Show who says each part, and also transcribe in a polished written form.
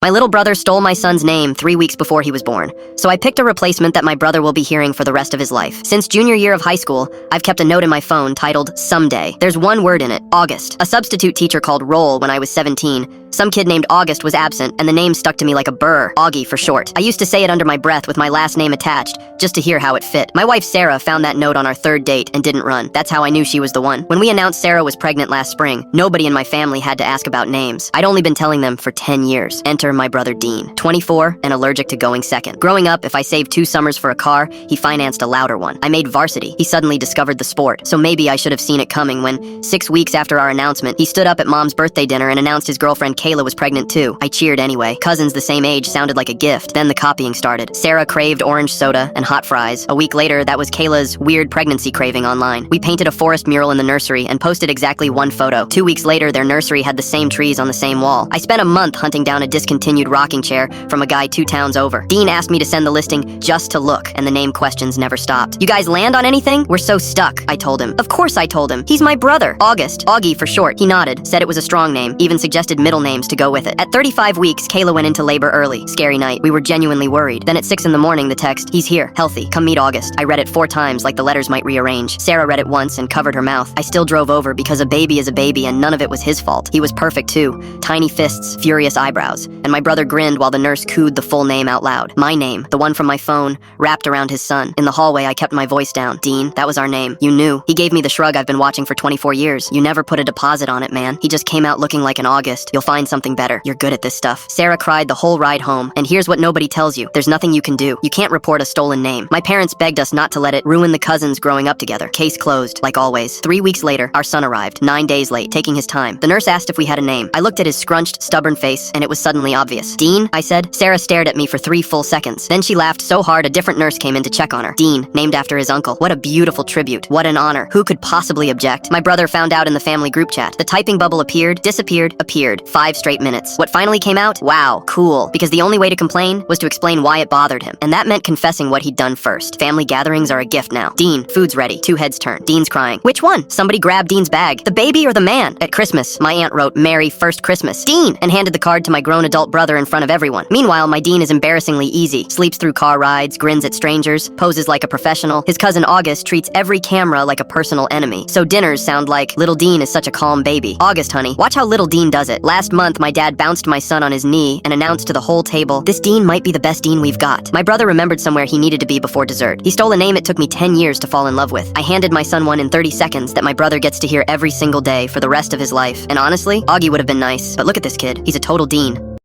Speaker 1: My little brother stole my son's name 3 weeks before he was born, so I picked a replacement that my brother will be hearing for the rest of his life. Since junior year of high school, I've kept a note in my phone titled Someday. There's one word in it, August. A substitute teacher called Roll when I was 17. Some kid named August was absent, and the name stuck to me like a burr, Augie for short. I used to say it under my breath with my last name attached, just to hear how it fit. My wife Sarah found that note on our third date and didn't run. That's how I knew she was the one. When we announced Sarah was pregnant last spring, nobody in my family had to ask about names. I'd only been telling them for 10 years. Enter my brother Dean, 24 and allergic to going second. Growing up, if I saved 2 summers for a car, he financed a louder one. I made varsity. He suddenly discovered the sport, so maybe I should have seen it coming when, 6 weeks after our announcement, he stood up at Mom's birthday dinner and announced his girlfriend Kayla was pregnant too. I cheered anyway. Cousins the same age sounded like a gift. Then the copying started. Sarah craved orange soda and hot fries. A week later, that was Kayla's weird pregnancy craving online. We painted a forest mural in the nursery and posted exactly 1 photo. 2 weeks later, their nursery had the same trees on the same wall. I spent a month hunting down a discontinued rocking chair from a guy 2 towns over. Dean asked me to send the listing just to look, and the name questions never stopped. You guys land on anything? We're so stuck, I told him. Of course I told him. He's my brother. August. Augie for short. He nodded, said it was a strong name, even suggested middle names to go with it. At 35 weeks, Kayla went into labor early. Scary night. We were genuinely worried. Then at 6 in the morning, the text, "He's here, healthy. Come meet August." I read it 4 times like the letters might rearrange. Sarah read it once and covered her mouth. I still drove over because a baby is a baby and none of it was his fault. He was perfect too. Tiny fists, furious eyebrows. And my brother grinned while the nurse cooed the full name out loud. My name, the one from my phone, wrapped around his son. In the hallway, I kept my voice down. "Dean, that was our name. You knew." He gave me the shrug I've been watching for 24 years. "You never put a deposit on it, man." He just came out looking like an August. "You'll find something better. You're good at this stuff." Sarah cried the whole ride home. And here's what nobody tells you. There's nothing you can do. You can't report a stolen name. My parents begged us not to let it ruin the cousins growing up together. Case closed, like always. 3 weeks later, our son arrived, 9 days late, taking his time. The nurse asked if we had a name. I looked at his scrunched, stubborn face, and it was suddenly obvious. "Dean?" I said. Sarah stared at me for 3 full seconds. Then she laughed so hard a different nurse came in to check on her. Dean, named after his uncle. What a beautiful tribute. What an honor. Who could possibly object? My brother found out in the family group chat. The typing bubble appeared, disappeared, appeared. 5 straight minutes. What finally came out? Wow, cool. Because the only way to complain was to explain why it bothered him. And that meant confessing what he'd done first. Family gatherings are a gift now. "Dean, food's ready." 2 heads turn. Dean's crying. "Which one?" Somebody grabbed Dean's bag. "The baby or the man?" At Christmas, my aunt wrote, "Merry First Christmas, Dean," and handed the card to my grown adult brother in front of everyone. Meanwhile, my Dean is embarrassingly easy. Sleeps through car rides, grins at strangers, poses like a professional. His cousin August treats every camera like a personal enemy. So dinners sound like, "Little Dean is such a calm baby." August, honey, watch how little Dean does it. Last month, my dad bounced my son on his knee and announced to the whole table, "This Dean might be the best Dean we've got." My brother remembered somewhere he needed to be before dessert. He stole a name it took me 10 years to fall in love with. I handed my son one in 30 seconds that my brother gets to hear every single day for the rest of his life. And honestly, Augie would have been nice. But look at this kid. He's a total Dean.